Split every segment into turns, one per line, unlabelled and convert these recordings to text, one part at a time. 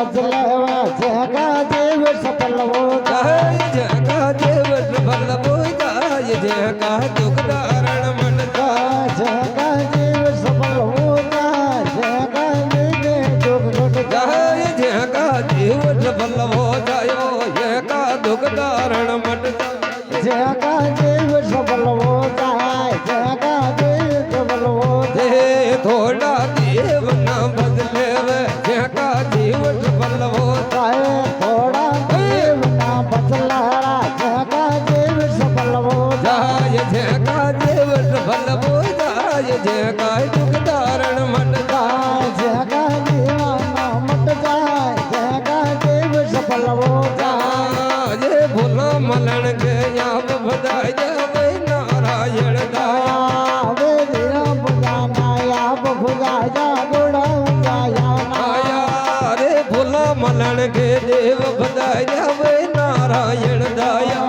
बदलवा जगा देव सफल हो
जाय जगा देव सफल हो जाय जगा दुख दारण मन
जगा देव सफल हो जगा मेरे दुख घट
जाय जगा देव सफल हो जायो जगा दुख दारण मन
जगा देव सफल हो जाय जगा देव सफल हो
जाय थोड़ा देव ना बदले जगा देव सफल हो
जाय थोड़ा देव ना बदला जगा देव सफल हो
जाय जगा देव सफल हो जाय जगा दुख दारण मन
जगा दीवाना मट जाय जगा देव सफल हो
जाय भोला मलन के आप बधाई जावे नारायण दाया
वे वीरा बुझाना आप बुझा जा गोड़ा जाया
आया रे भोला मलन के देव बधाई जावे नारायण दाया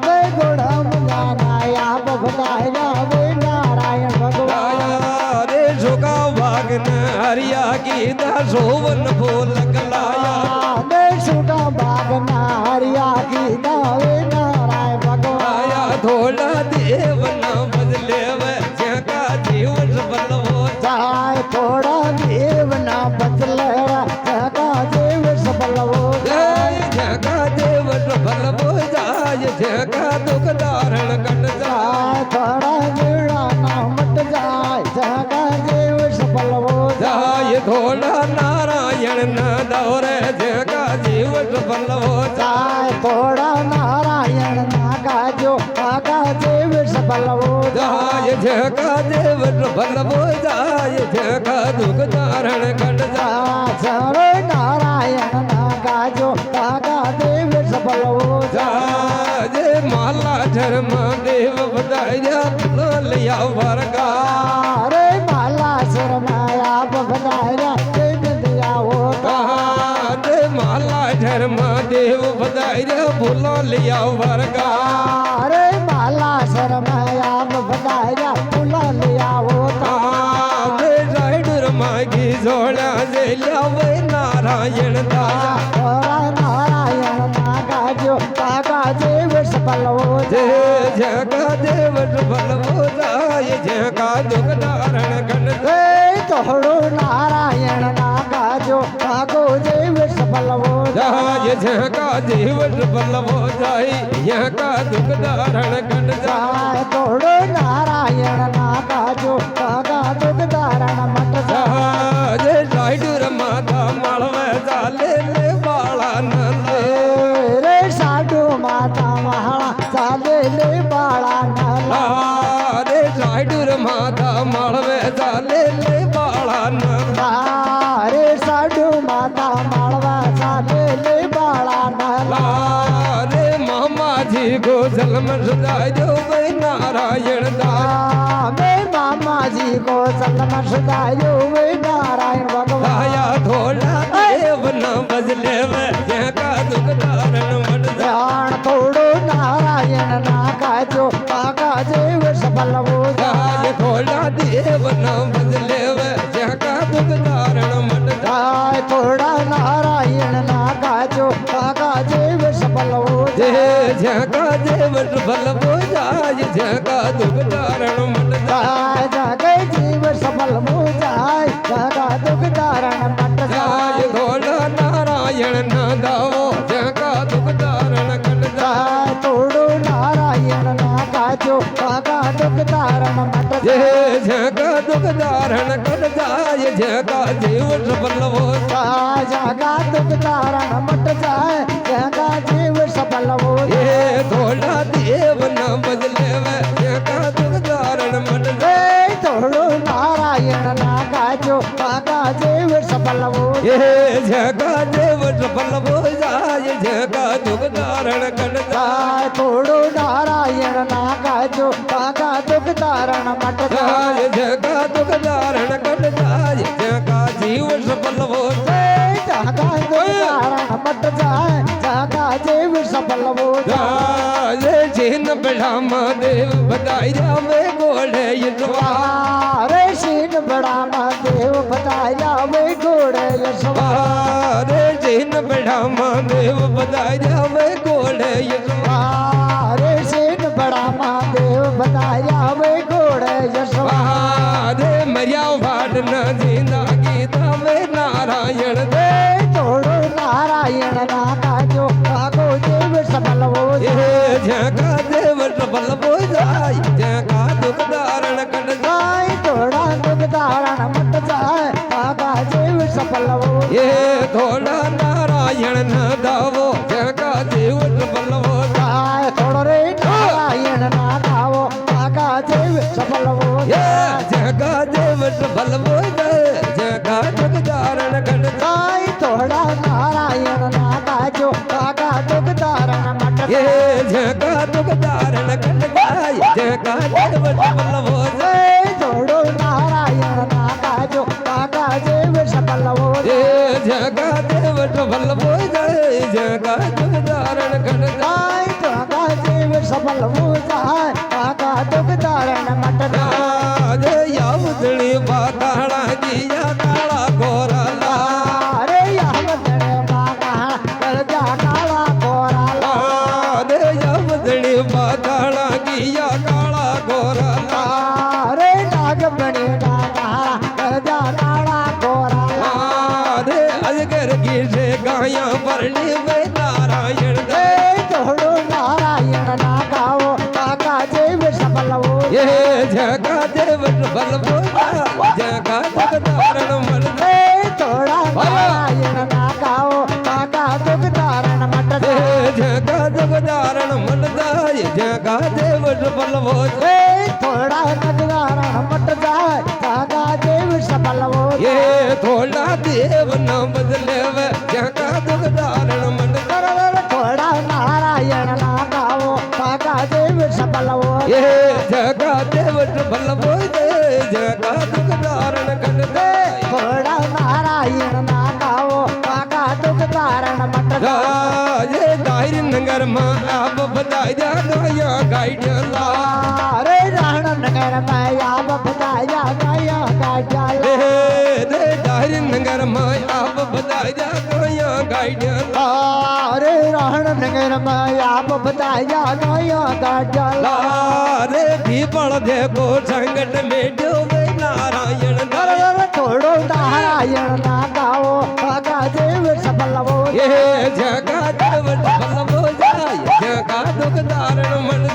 वे गोड़ा बुझाना आप बुझा जा वे नारायण भगवान
आया रे जोगा वागन हरिया की दासोवन फूल कलाया
दे छूटा बागना हरिया की दावे नारायण भगवान
आया थोड़ा देव ना बदले वे जगा जीवन सफल हो
जाय थोड़ा देव ना बदले जगा देव सफल हो
जाय जगा देव सफल हो जाय जगा दुख दारण कट जाय
जाय थोड़ा वीरा ना मट जाय जगा देव सफल हो
जाय थोड़ा नारायण न दौरे जगा जीव सफल हो
जाय थोड़ा नारायण ना गाजो आगा देव सफल हो
जाय जगा देव सफल हो जाय जगा दुख दारण कट जाय
चरो नारायण ना गाजो आगा देव सफल हो
जाय माला धर्म देव बधाई लिया वर्गा
रे माला शर्माया बधाया दिया होता
रे माला धर्म देव बधाई बुला लिया वर्गा
रे माला शर्माया बधाया बुला लिया होता
रे राइडर मागी जोड़ा जे लिया नारायण दाया
थोड़ा नारायण ना गाजो कागा देव सफल हो
जे जगा देव सफल हो जाय जगा दुख दारण कन
तोड़ो नारायण ना गाजो कागो देव सफल हो
जाय जगा देव सफल हो जाय जगा दुख दारण कन जाय
तोड़ो नारायण ना गाजो कागा दुख धारण मट
जाय राइडर माता मालवे चाले ले बाला नले
रे साधु माता महाड़ा चाले ले बाड़ा नला
रे राइडर माता मालवे चाले ले बाला नला
रे साधु माता मालवा चाले ले बाड़ा नला
रे मामा जी को जन्म सदाय जो वे नारायण दाया
मैं मामा जी को सलम सदायो वे नारायण भगवान
आया थोड़ा देव न बदले वे जगा दुख दारण मन
ध्यान तोड़ो नारायण ना गाजो कागा देव सफल हो
जाय थोड़ा देव न बदले वे जगा दुख दारण मन
जाय थोड़ा नारायण ना गाजो कागा देव सफल हो
जे जगा देव सफल हो जाय जगा दुख दारण मन
जाय जगे जीव सफल हो जाय जगा दुख धारण मट
जाय
जाय
थोड़ा नारायण न दावो जगा दुख दारण कट
जाय तोड़ो नारायण ना गाजो कागा दुख धारण मट
जे
जाय
जगा दुख दारण कट जाय जगा जीव सफल हो
जगा दुख धारण मट जाए जगा जीव सफल हो
ये थोड़ा देव न बदले वे जगा दुख दारण मट
ए तोड़ो नारायण ना गाजो कागा जीव सफल हो
ये जगा देव सफल हो जाय जगा दुख दारण कट
जाए तोड़ो नारायण ना गाजो कागा दुख धारण मट
जाय
जाए
जगा दुख दारण कट जाय जगा जीव सफल हो
जगा दुख धारण मट जाए जगा जीव सफल हो
जाय जिन बढ़ामा देव बधाई जावे घोड़े यशवा
रे शीन बड़ा महादेव बताया वे घोड़े यशवा
रे सेन बड़ा महादेव बधाया वे घोड़े यशवा
रे सेन बड़ा महादेव बताया वे घोड़े यशवा
रे मरिया भाट न जिंदा गीता वे नारायण दे
तोड़ो नारायण ना काजो काको देव सबल हो
ये जगा देव सबल हो जाय जगा दुख धारण कट
जाय तोड़ा दुख धारण मट जाय काका देव सफल हो
ये थोड़ा नारायण न दावो जगा देव सबल हो
जाय थोड़ो रे नारायण ना गावो काका देव सफल हो
ये जगा देव सबल हो जाय जगा दुख धारण कट
जाय थोड़ा नारायण ना गाजो काका दुख धारण मट
ये जगा दुख धारण कट जाय जगा देव सबल हो जाय
थोड़ो नारायण ना गाजो काका देव सफल हो
ये जगा देव सबल हो जाय जगा दुख धारण कट
जाय काका देव सफल हो जाय काका दुख धारण मट
जाय यावदणी पाताळा जिया काळा गोरा
रे यावदणे बागा करजा काळा कोराला
रे यावदणी पाताळा जिया काळा गोरा
रे नागमणी बागा करजा काळा कोराला
रे अजगर की से गाया परणी वे नारायण दे
तोड़ो नारायण ना गाओ काका देव सफल हो
ये जगा देव सबल हो जगा दुख धारण मन
तोड़ा नारायण ना गाओ काका दुख धारण मट
जगा दुख धारण मन जाय जगा देव सबल हो
थोड़ा नगधारण मट जाए काका देव सफल हो
ये थोड़ा देव न बदले वे जगा दुख धारण मन
थोड़ा नारायण ना गाओ काका देव सफल हो
ये जगा देव सबल हो जगा दुख धारण कर
थोड़ा नारायण ना गाओ काका दुख धारण मट
ये दाहिर नगर में आप बताया गया गाइडिया
रे राण नगर में आप बताया गया गाइडिया
रे दाहिर नगर में आप बताया गया गाइडिया
रे राण नगर में आप बताया गया गाइडिया
रे दीपल देखो संकट में डूबे नारायण
थोड़ो नारायण ना गाओ काका देव सफल हो
ये जगा देव सबल हो जाय जगा दुख धारण मन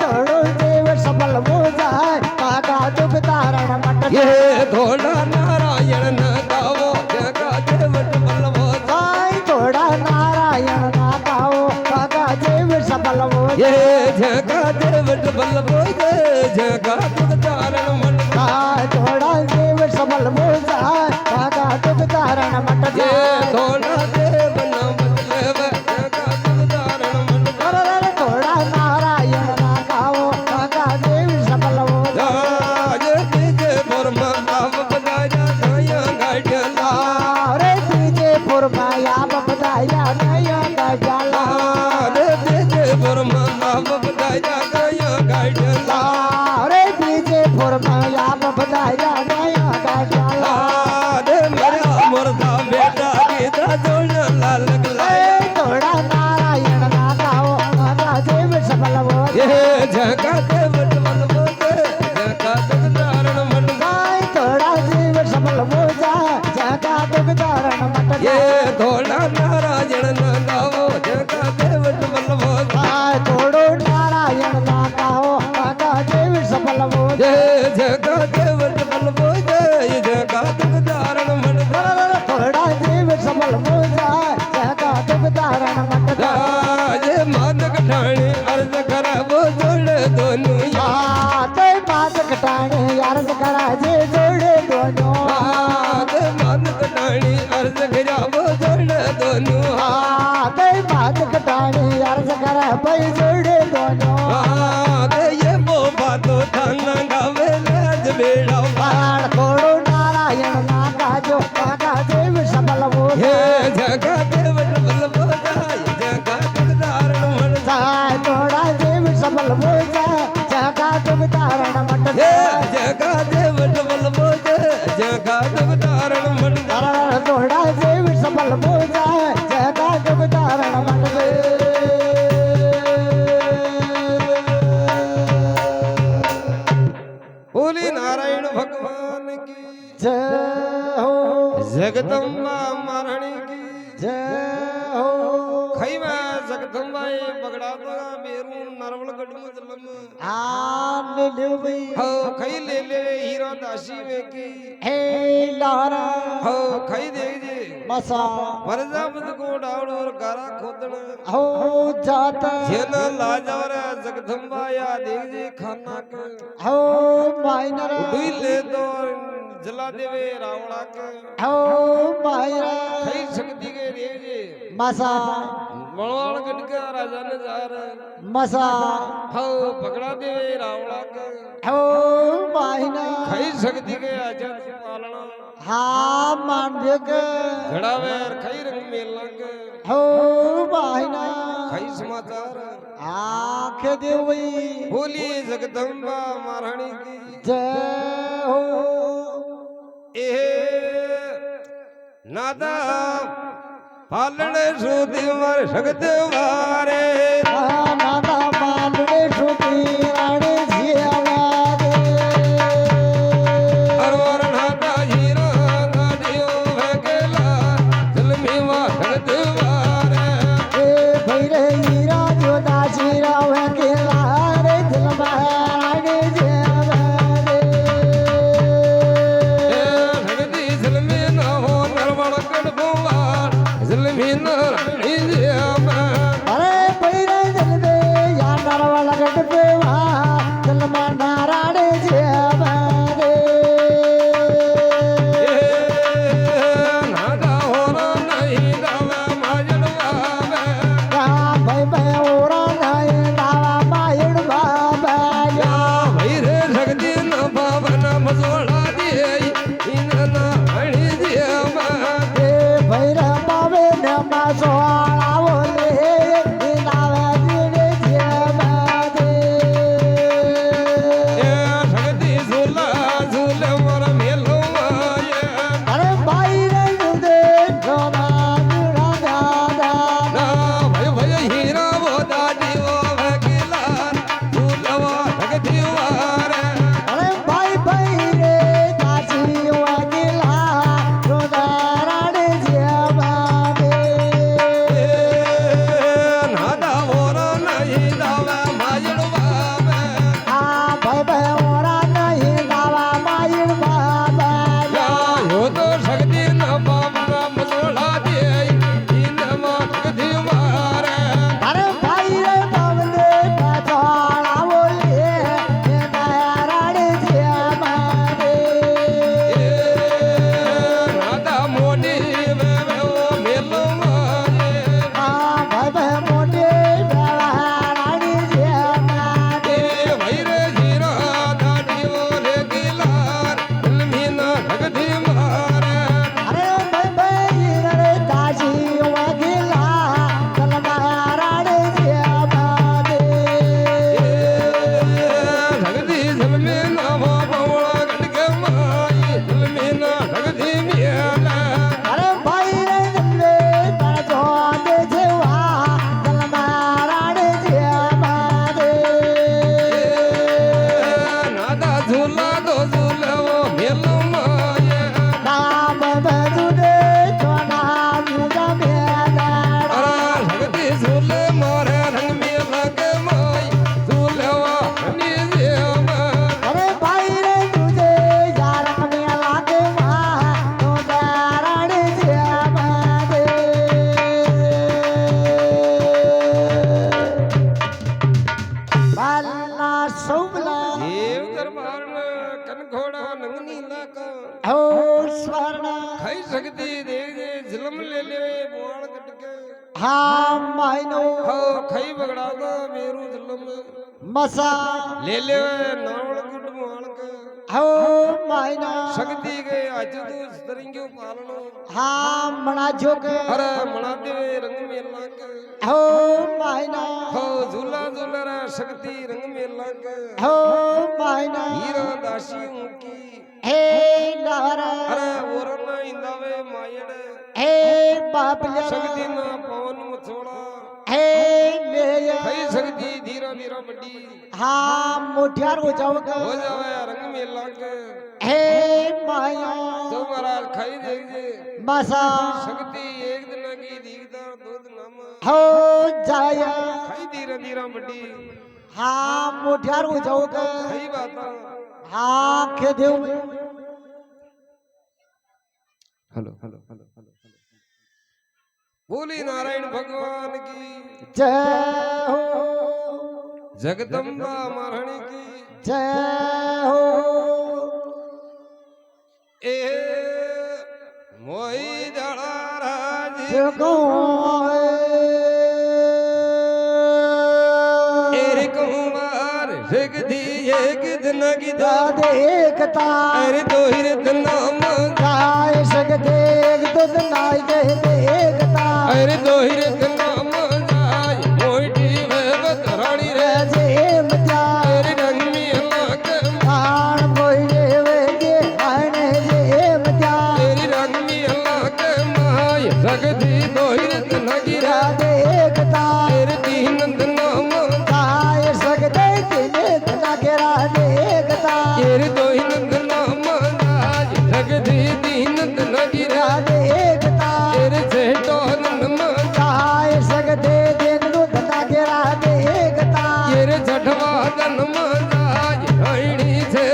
थोड़ो देव सफल हो जाए काका दुख धारण मट
ये थोड़ा नारायण न गावो जगा देव सबल हो
जाए थोड़ा नारायण ना गाओ काका देव सफल हो
ये जगा देव सबल हो जगा दुख धारण मन
थोड़ा देव सफल हो जाए काका दुख धारण मट
ये थोड़ा देव न बदले जगा दुख धारण मन
थोड़ा नारायण ना गाओ काका देव सफल हो
जाय तुझे पुरमा आप बताया गया गाइडिया
रे तुझे पुरमाया बताया नया गाइडिया
रे तुझे पुरमा आप बताया गया गाइडिया
रे तुझे पुरमाया बताया नया गाइडिया
रे मेरा मुर्दा बेटा गीता जोड़ना लाल
थोड़ा नारायण ना गाओ काका देव सफल हो
ये जगा देव सबल हो जगा दुख धारण मन
थोड़ा देव सफल हो जाए जगा दुख धारण मट
ये थोड़ा नारायण न गावो जगा देव सबल हो
थोड़ो नारायण ना गाओ काका देव सफल हो
ये जगा देव सबल हो जगा दुख धारण मन
थोड़ा देव सफल हो जाए जगा दुख धारण मट
ये मानक ठाणे अर्ज करा वो जोड़ दोनों
तो बात कटाने यार करा जे जोड़े दोनों
मानक ठाणे अर्ज करा वो जोड़ दोनों
तो बात कटाने यार करा भाई जोड़े दोनों
ये वो बातों थाना गावे लाज बेड़ा
थोड़ो नारायण ना गाजो काका देव सफल हो
ये जगा देव सबल हो जगा दुख धारण मन
थोड़ा देव सफल हो जाए जगा दुख धारण मट
ये जगा देव सबल हो जगा दुख धारण मन
थोड़ा देव बल बोझा जगा जुग धारण बन गए
बोली नारायण भगवान की
जय हो
जगदम्बा महारानी की
जय हो
खई में जगदम्बा ये बगड़ा तो मेरू नरवल गढ़ जलम
आन ले भाई
हो खई ले हीरा दासी में की
हे लारा
हो खई दे जे
मसा
परजापत को डावड़ और गारा खोदन
हो जाता
जेन लाजवर जगदम्बा या देख जे खाना के
हो माइनर
दुई ले दो जला देवे रावणा के
हो मायरा
खई शक्ति के देव जे
मसा
मणवाल गढ़ का राजा ने जार
मसा
हो पकड़ा देवे रावणा के
हो माइना
खई शक्ति के आजाद पालना
हाँ मान देख
घड़ावे खई रंग मेला के
हो माइना
खई समाचार
आंख दे वही
बोलिए जगदम्बा महारानी की
जय हो
ए नादा पालन सुधी मर सकते वारे
नादा पालने सुती रानी जियावारे
अरवर नादा हीरा गादियो भगला जलमी वा सकते वारे
ए भैरे हीरा जो दासीरा वे के लारे दिल महारानी जियावारे
सकती जलमी ना हो नरवण कड़बुआ जलमी ना रानी जियामा
अरे भैरे दिल दे या नरवाला गट पे वहाँ दिल महारानी जियावारे
नादा होना नहीं दावा माजन बाबा
भाई मैं ओरा नहीं दावा मायड़ बाबा
या भैरे सकती न बाबन मजोड़ा दिए इन ना हणी दिया
ए भैरा बाबे ने मासोड़ा बोले दावा दिने जियावारे
सकती झूला झूले मोर मेलो माये
अरे भाई रे जुदे जोना जुड़ा दादा
ना भय भय हीरा वो दादी वो भगिला झूलवा सकती वारे
अरे भाई भाई रे दासी वगिला रोदाराने जियावारे
नादा होरा नहीं दावा माजन बाबा
हाँ भाई भाई ओरा नहीं दावा मायड़ बाबा
या यो तो सकती न बाबा मजोड़ा दिए इन मा सकती वारे
अरे भाई रे बाबले पछाड़ा बोले नारायण जियावारे
राधा मोनी वे वो मेलो माये
हाँ भाई भाई मोटे नारायण जियावारे
भैरे जीरा दादी बोले गिलार मीना भगती मारे
अरे भाई भाई रे दासी वगिला चल नारायण जियावारे
भगती झलमे ना वो बवड़ा गटके माई झलमीना भगती मियाला
अरे भाई रे दिले पर जोड़े जेवा चल नारायण जियावारे
नादा झूला दो झूले वो मेलो माये
नाम बजुदे जोना जुदा मेला
भगती झूले मारे रंग में लगे माई झूलेवा हनी जियामा
अरे भाई रे तुझे यार मेला के वहाँ तो नारायण जियावारे बाला सोमला
देव दरबार में कन घोड़ा नंगनी लाका
हो स्वर्ण
खाई सकती देव जे झलम ले ले बोल कटके
हाँ मायनो
हो खाई बगड़ा दो मेरू झलम
मसा
ले ले नावल गुड माल के
हो मायना
सकती के आज तू तरंगियो पालनो
हाँ मना जोग
अरे मना देवे रंग मेला के
हो मायना
हो झूला झूला रा सकती रंग मेला के
हो मायना
हीरा दासी की
हे नारा
अरे ओरना इंदावे मायड़े
હે બાપલ્યા
શક્તિ ના પવન મથોડા
હે લે
થઈ શક્તિ ધીરા ધીરા બડી
હા મોઢિયાર હો જાવ
हो जावे रंग में लाग
હે માયા
तो महाराज खाई देखजे
માસા
शक्ति एक दिन की दीगदार दूध नाम
હો જાય
खाई धीरा धीरा बड़ी
હા મોઢિયાર હો જાવ
खाई बाता
હા કે દેવ
हेलो हेलो हेलो हेलो बोली नारायण भगवान की
જય હો
जगदम्बा महारानी की
જય હો
ए मोई जड़ा राजी
જગો
एरे कुमार जगदी एक दिन की
દાદે એકતા
अरे दो ही रतन नाम
ગાય શકતે દુદ નાય દે એકતા
अरे दो ही रतन नाम जाय मोटी वेवत रानी रे
જે મજા
अरे रंग में लाग
આણ બોલે વેગે આણે જે મજા
तेरी रंग में लाग माय जगदी दो ही रतन की रे
દાદે એકતા
तेरे तीन नंद नाम
ગાય શકતે તેને તના કેરા દે એકતા
तेरे दो ही नंद नाम जाय जगदी तीन नंद की रे
દાદે એકતા
तेरे सेठो नंद मा
ગાય શકતે તેને તના કેરા દે એકતા
तेरे छठवा जन्म जाय रायणी से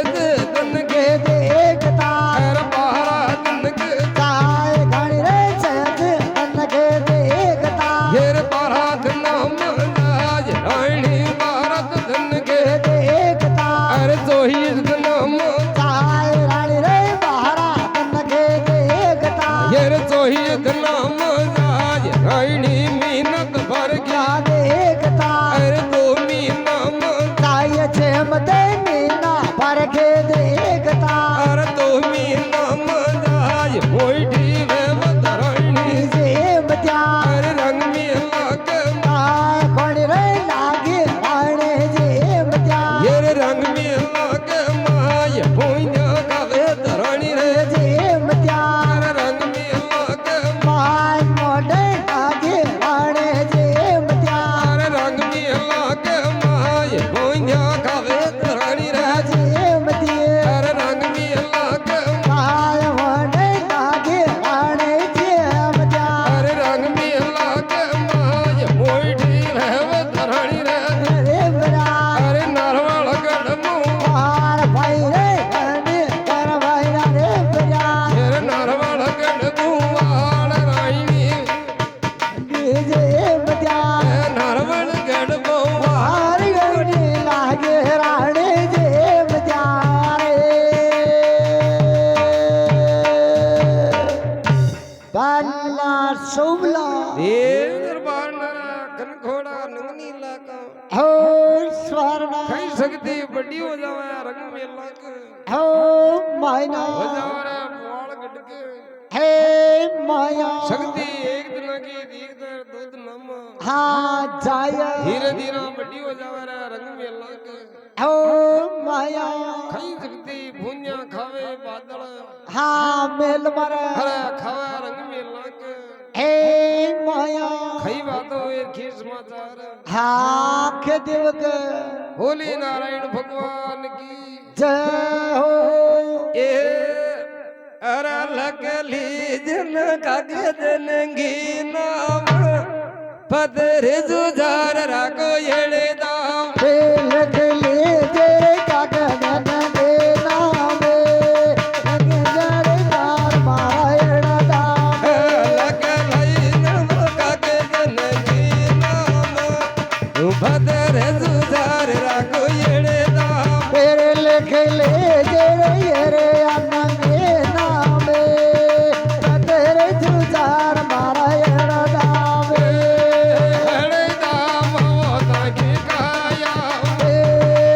तन के
દે એકતા
अरे बारा तन के
ગાય ઘણી રે સત તન કે દે એકતા
येर बारात नाम जाय रायणी बारत धन के
દે એકતા
अरे सोही नाम
ગાય રાણી રે બહારા તન કે દે એકતા
येर सोही नाम जाय रायणी मीनत भर गया
દે એકતા
अरे दो मीनाम
ગાય છે મતે મીના પરખે દે એકતા
अरे दो मीनाम जाय मोटी वेवत रायणी
જે મત્યા
अरे रंग में लाग
ગાય કોણ રે લાગે રાણે જે મત્યા
येर रंग में लाग माय भोइया गावे धरानी रे
જે મત્યા
अरे रंग में लाग
માય મોઢે લાગે રાણે જે મત્યા
अरे रंग में लाग माय भोइया गावे धरानी रे
જે મતીએ
अरे रंग में लाग
માય મોઢે લાગે રાણે જે મત્યા
अरे रंग में लाग माय मोटी रहव धरानी रे
રે બરા
अरे नरवाल गढ़मू
માર ભાઈ રે અને કર ભાઈ રે બરા
येर नरवाल गढ़मू वाल रायणी
જે મત્યા
नरवाल गढ़मू
હાર ગણી લાગે રાણે જે મત્યા રે બાલા સોમલા
देव दरबार नरा घनघोड़ा नंगनी लाका
હો સ્વર્ણા
कई सकती बड़ी हो जावे रंग में लाक
હો માયના
हो जावे वाल गटके
હે માયા
शक्ति एक दिन की दीगदार दूध नम
હા જાય
धीरे धीरे बड़ी हो जावे रंग में लाक
હો માયા
कई सकती भुनिया खावे बादल
હા મેલ મારા
हरे खावे रंग में लाक
હે માયા
कई बातों ये खीर समाचार
હા કે દેવક
होली नारायण भगवान की
જય હો
ए अरे लगली जन कागे जनंगी नाम पदरे जुझार राको येड़े दाम
તે લખલે જે કાગન દે નામે લગે જરે તાર મારા દામ
लगली नम कागे जनंगी नाम पदरे जुझार राको येड़े दाम
तेरे लखले जे रे अनंगे नामे तेरे जुजार मारा दामे
येड़े दाम होता की काया
तेरे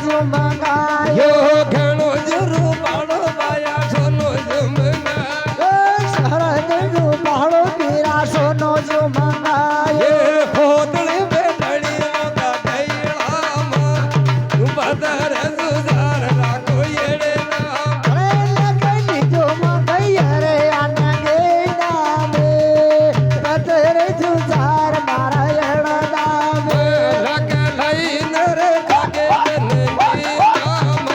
ઝુમકાયો
યો ઘણો જરુ પાડો બાયા સોનો ઝુમકાયો
શરદ રૂપાળો પીરા સોનો ઝુમકાયો
એ ખોદળી બેઠડી મોકા ગઈળામાં બદર સુધાર રાખો એડે નામ
અરે લગની ઝુમકાઈ રે આનગે નામે પતરે જુજાર મારા એડા
લગ લઈ નર કાગે જનની નામ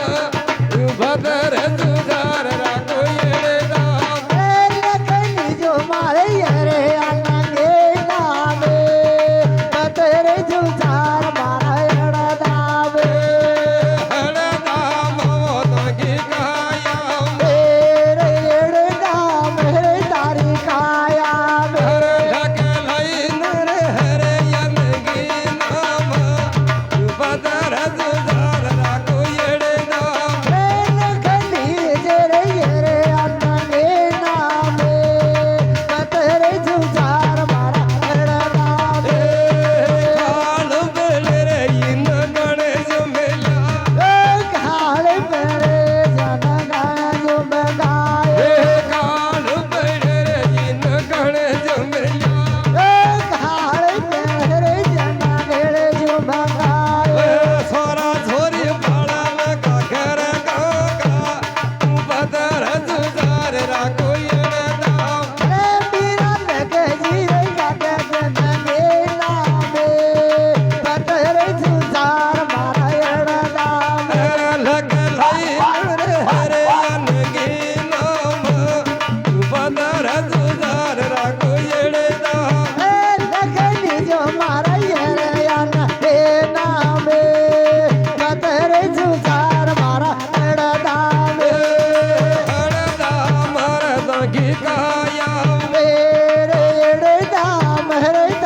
બદર સુધાર રાખો એડે નામ
લગની ઝુમારે રે આનગે નામે પતરે જુજાર મારા એડા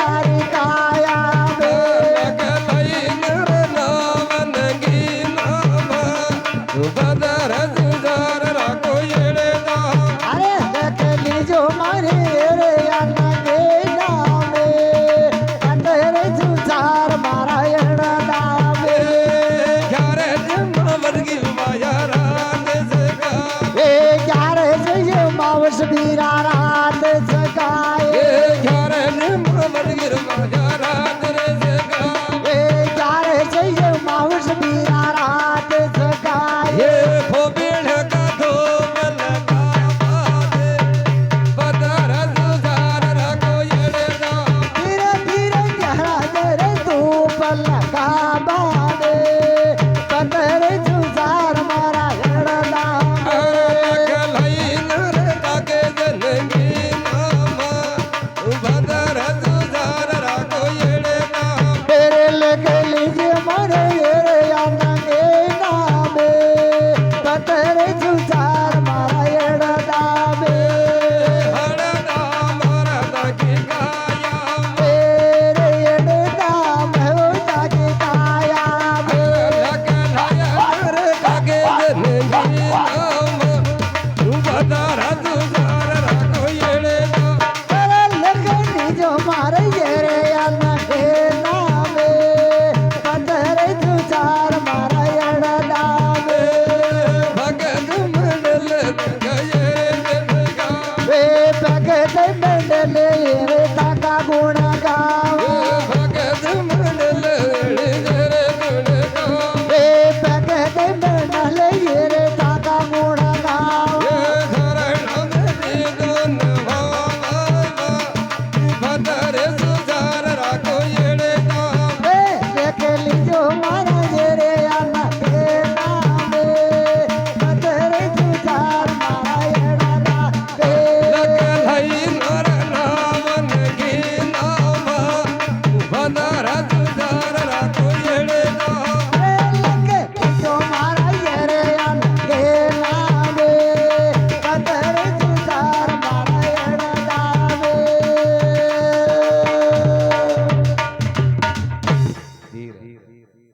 તારી કાયા વીરા રાત સગાય ક્યારે જઈએ માવસ વીરા રાત સગાય ધીરે ધીરે જરા રે તું પલકા બાદે પતરે જુજાર મારા એડા तेरे लगे लीजिए मरे रे आनंगे नामे पतरे जुजार मारा एड़ा दामे तेरे एड़े दाम हो ताकि काया तेरे लगे लीजिए मारे रे आनंगे नामे पतरे जुजार मारा एड़ा दामे वे भगत मंडले रे ताका गुण गाओ वे भगत मंडले रे ताका गुण गाओ वे देख लीजो मारा रे आनंगे नामे पतरे जुजार मारा एड़ा दामे लगे जो मारा रे आनंगे नामे पतरे जुजार मारा एड़ा दामे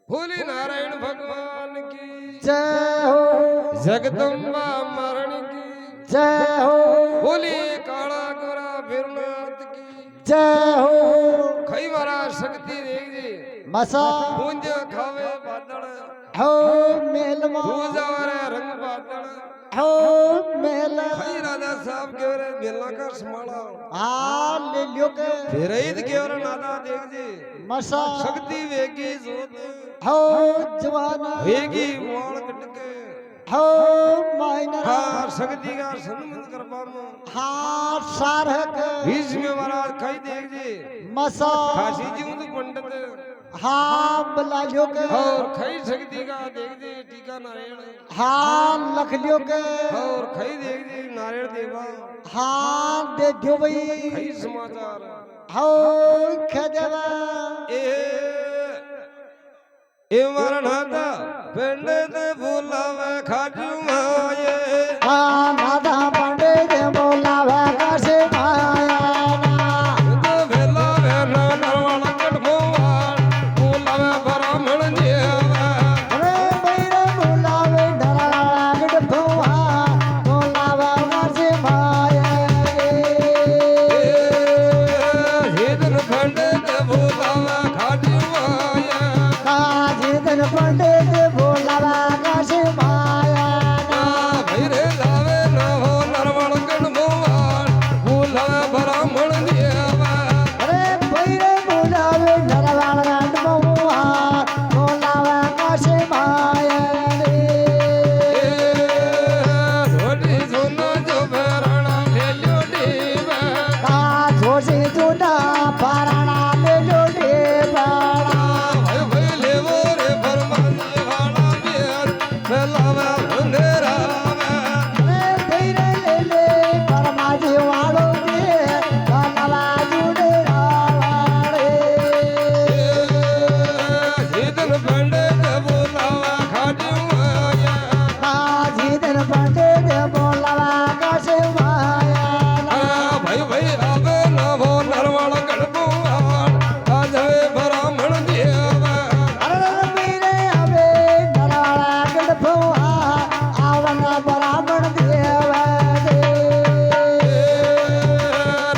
भोले नारायण भगवान की
जय हो
जगदम्बा मरण की
जय हो
भोले काला गोरा भीरनाथ की
जय हो
खई मारा शक्ति देख जी
मसा
पूंज खावे बादल
हो मेल मा
तू जावरे रंग बादल
हो मेल
खाई राजा साहब के रे मेला का समाला
आ ले लियो के
फिर ईद के और नादा देख जी
मसा
शक्ति वेगी जोत
हो जवाना
वेगी वाल कटके
हो मायना
हाँ शक्ति का सन्मत करवा में
हाँ सारक
बीच में महाराज खाई देख जी
मसा
खासी जी उन पंडित
हाँ बला लियो के
और खाई शक्ति का देख जी टीका नारायण
हाँ लख लियो के
और खाई देख जी नारायण देवा
हाँ दे दियो भाई
खाई समाचार
हो खदेवा
ए मरनादा पंडित बुलावे खाजू माये
हाँ नादा पंडे दे बोलावे कासे माया
तो भेला भेला नरवाला कटमोवाल बुलावे ब्राह्मण देवा
अरे बैरे बोलावे डरा गड भवा बोलावे कासे माया
हेदन पंडित बुलावे खाजू माये
काजी दिन पंडे दे बोलावे कासे माया
भैरे लावे न हो नरवाला कटमोवाल बुलावे ब्राह्मण देवा
अरे बैरे बोलावे डरा गड भवा बोलावे कासे माया
रोटी सुनो जो भरणा ले लो देवा
जोशी जुना पाराणा ले जोडे बाळा
भाई भाई ले वो रे फरमानी वाला बियार फैलावा अंधेरा
रे धैर्य ले ले परमाजी वाळो दे कानवा जुडे रावाळे
सीधन पंडे के बोलावा खाजू माया
काजी दिन पंडे दे बोलावा कासे माया
भाई भाई आवे न वो नरवाला गणपुआर आजवे ब्राह्मण देवा
अरे मीरे आवे नराळा गडफवा आवन ब्राह्मण देवा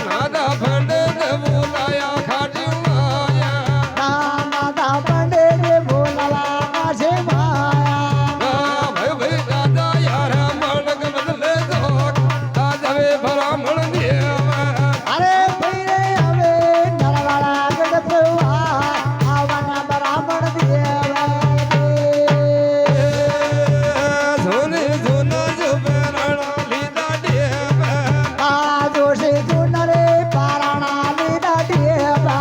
नादा पंडे के बोलाया खाजू माया
नादा पंडे दे बोलावा कासे माया
भाई भाई दादा यार मानक बदले दो आजवे ब्राह्मण देवा
अरे भैरे आवे नरवाळा गडफवा आवन ब्राह्मण देवा
सोने सोना जो बेराणा लीदा देवा
जोशी जुनरे पाराणा लीदा देवा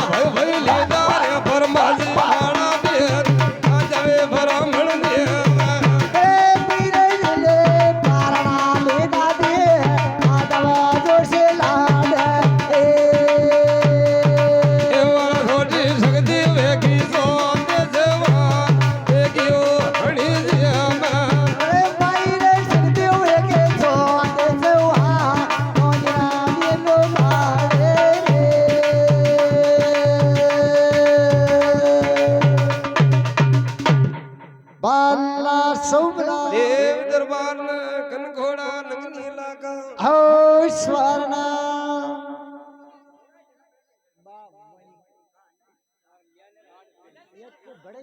भाई भाई लीदा रे फरमाजी आना देर आजवे ब्राह्मण देवा
रे भैरे ले पाराणा लीदा दे आदव जोशी लाडे
एवा रोटी सकती वेगी सोते देवा वेगी ओ हणी देवा
अरे भैरे सकते हुए के सोते सेवा नोजना दिलो मारे बाला सौबला
देव दरबार न कनघोड़ा नंगनी लागा
हो स्वर्णा बड़े